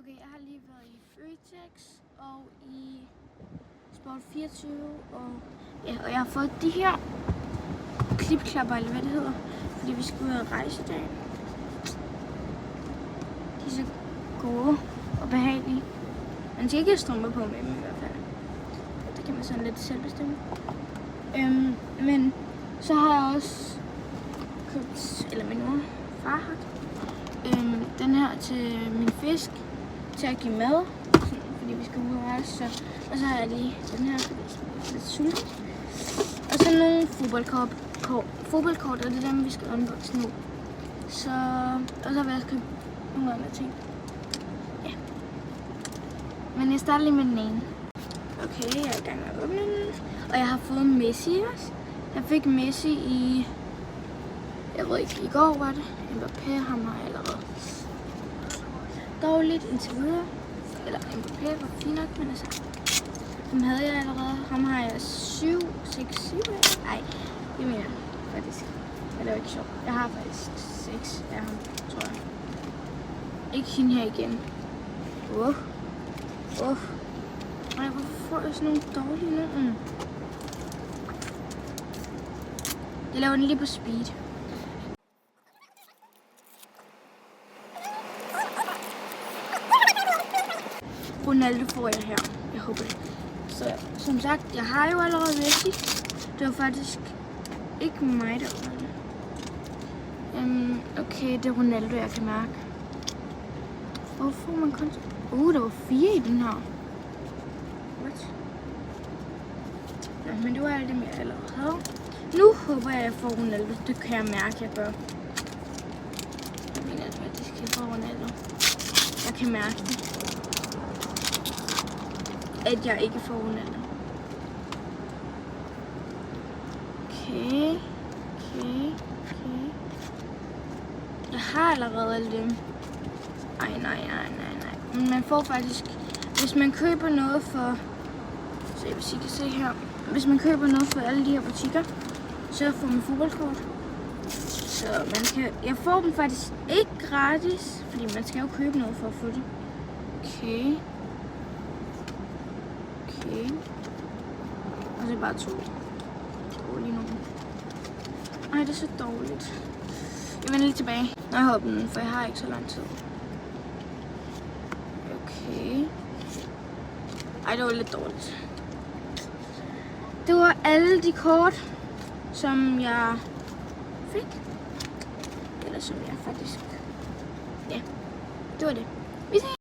Okay, jeg har lige været i Føtex og i Sport 24, og jeg har fået de her klipklapper, eller hvad det hedder, fordi vi skal ud og rejse i dag. De er så gode og behagelige. Man skal ikke have strømper på med dem i hvert fald. Det kan man sådan lidt selv bestemme. Men så har jeg også købt, eller min mor, far har den her til min fisk, til at give mad, fordi vi skal ud og rejse. Og så har jeg lige den her, fordi jeg er lidt sulten. Og så nogle fodboldkort, og det er dem, vi skal unboxe nu. Og så vil jeg også købe nogle andre ting. Ja. Men jeg starter lige med den ene. Okay, jeg er i gang med at åbne den. Og jeg har fået Messi også. Jeg fik Messi i, jeg ved ikke, i går var det. Mbappé, ham har jeg allerede. Dårligt indtil videre. Eller Mbappé var fint nok, men altså, ham havde jeg allerede. Ham har jeg 7, 6, 7 af. Ej, det mener jeg faktisk. Men det er jo ikke sjovt. Jeg har faktisk 6 af ham, tror jeg. Ikke hende her igen. Ej, hvorfor får jeg sådan nogle dårlige nu? Jeg laver den lige på speed. Ronaldo får jeg her. Jeg håber det. Så som sagt, jeg har jo allerede Messi. Det var faktisk ikke mig, der var det. Okay, det er Ronaldo, jeg kan mærke. Hvorfor man kun... der var 4 i den her. What? Nå, men det var alt det, jeg allerede havde. Nu håber jeg får Ronaldo. Det kan jeg mærke, jeg gør. Jeg mener faktisk, jeg får Ronaldo. Jeg kan mærke det. At jeg ikke får Ronaldo. Okay. Jeg har allerede alle dem. Nej. Men man får faktisk, hvis man køber noget for, så hvis I kan se her, hvis man køber noget for alle de her butikker, så får man fodboldkort. Så man kan, jeg får dem faktisk ikke gratis, fordi man skal jo købe noget for at få det. Okay. Og så er bare 2 dårlige nogle. Ej, det er så dårligt. Jeg vender lidt tilbage, når jeg hopper den, for jeg har ikke så lang tid. Okay. Ej, det var lidt dårligt. Det var alle de kort, som jeg fik. Eller som jeg faktisk... Ja, det var det. Vi ses.